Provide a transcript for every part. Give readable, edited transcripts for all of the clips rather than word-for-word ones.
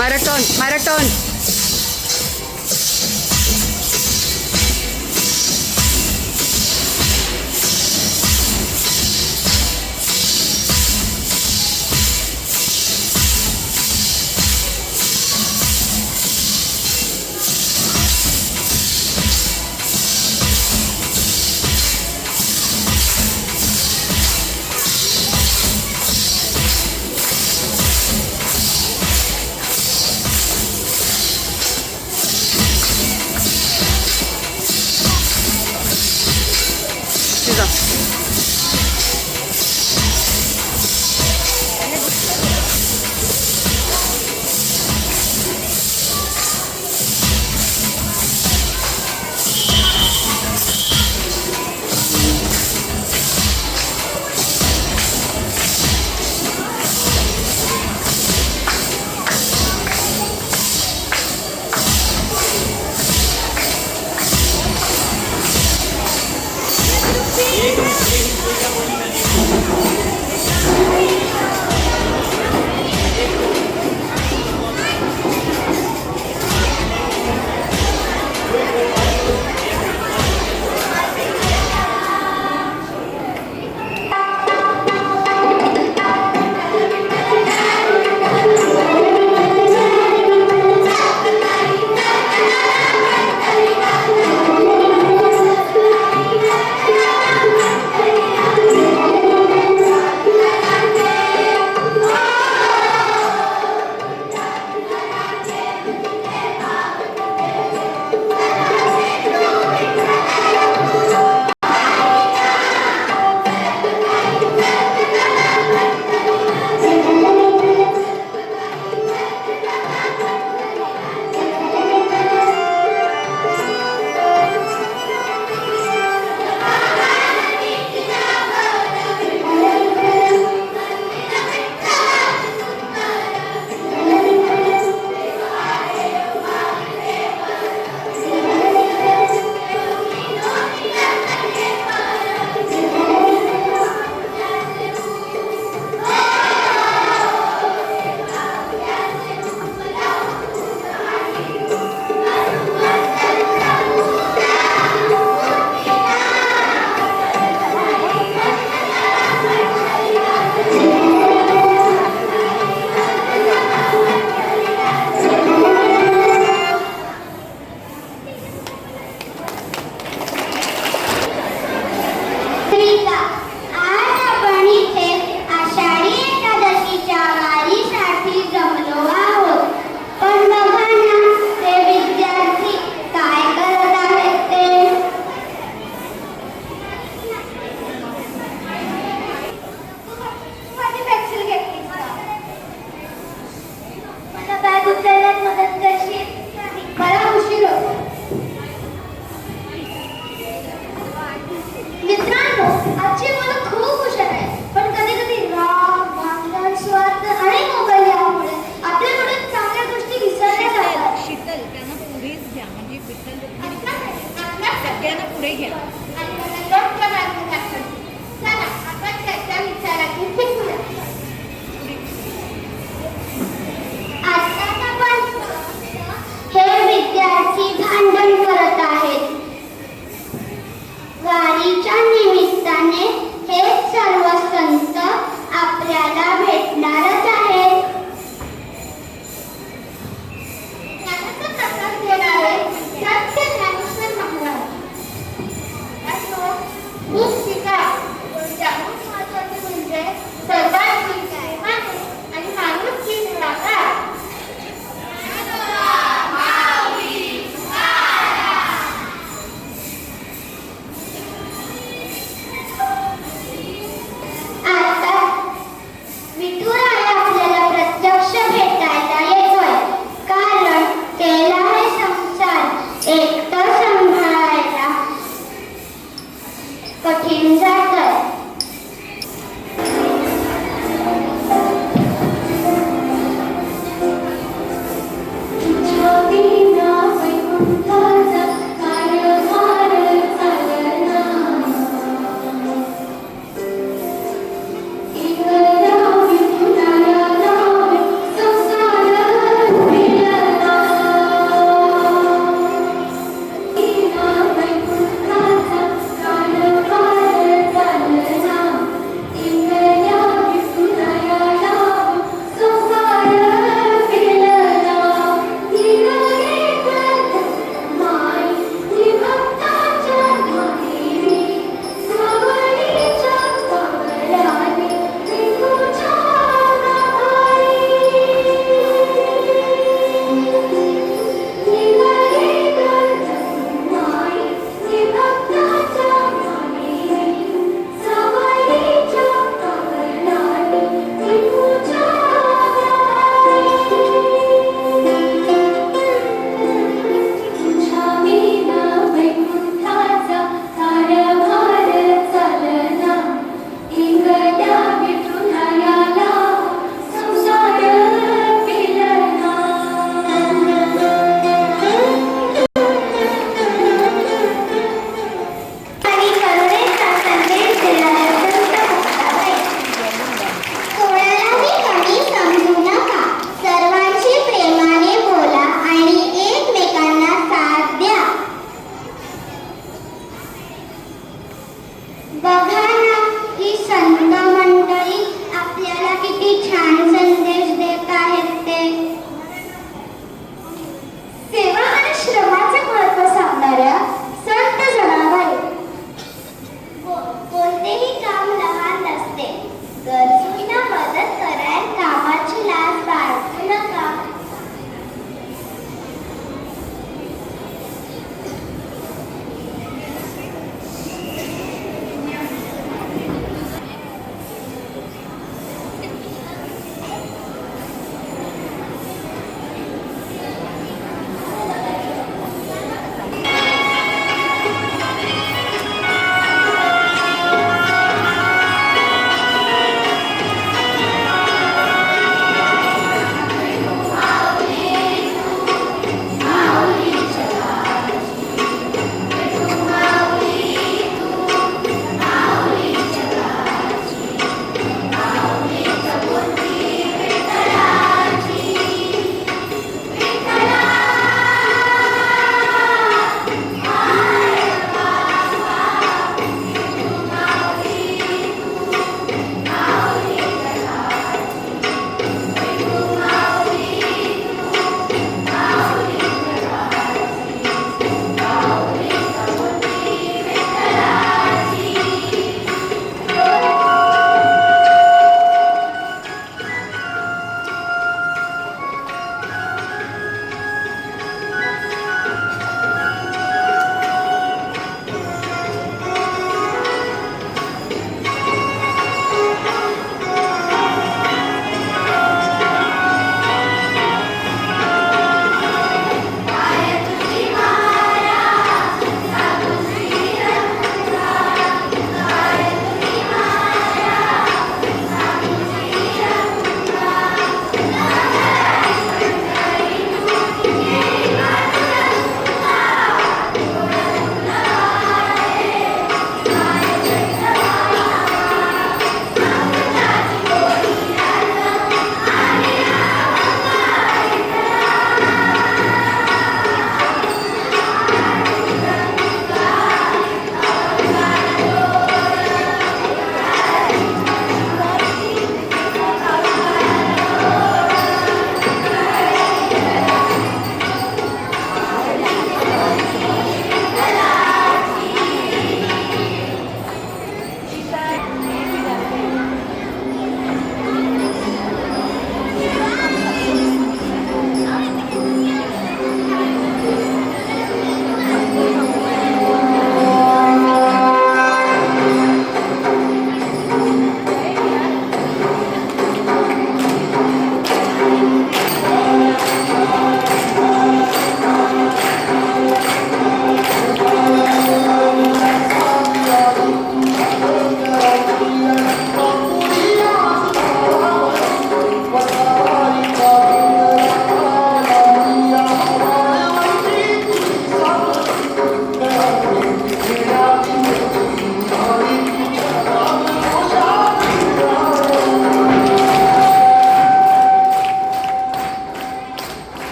Marathon, marathon.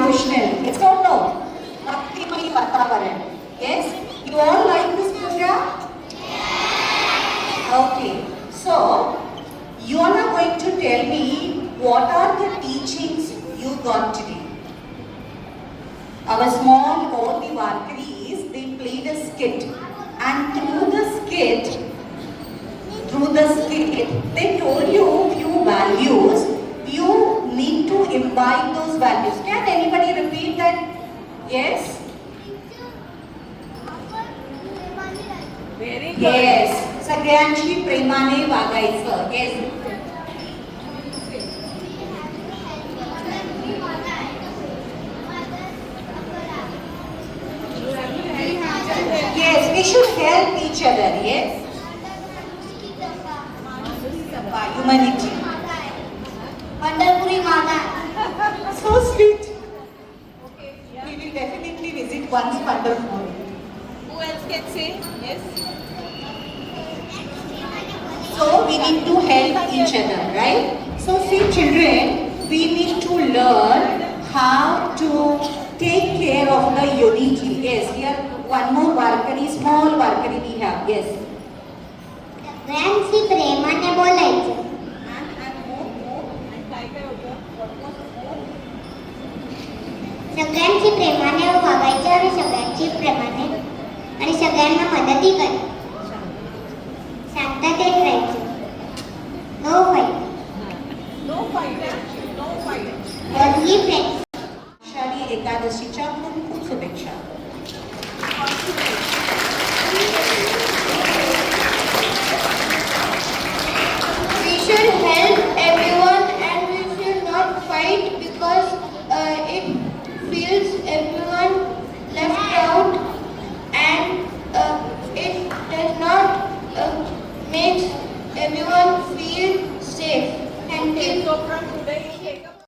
devotional. Yes or no? Bhaktimay Vatavaran. Yes? You all like this program? Okay. So, you all are going to tell me what are the teachings you got today. Our small all the Varkaris, they played a skit. And through the skit, they told you few values. You need to imbibe those values. Can anybody repeat that? Yes? Very good. Yes. Sagryanshi Premane Vagaisa. Yes. Yes, we should help each other. Yes. Humanity. Pandharpuri माता. So sweet. We will definitely visit once Pandharpur. Who else can say? Yes. So we need to help each other, right? So see children, we need to learn how to take care of the unity. Yes, here one more Varkari, small Varkari we have. Yes. सगळ्यांशी प्रेमाने बोलायचं. सगळ्यांशी प्रेमाने वागायचं आणि सगळ्यांशी प्रेमाने आणि सगळ्यांना मदतही करायची. शांततेत राहायचं. No fight. No fight. No fight. Only friends. आषाढी एकादशीच्या खूप खूप शुभेच्छा. We should help everyone and we should not fight because it feels everyone left out and it does not makes everyone feel safe. Thank you. So from today you take up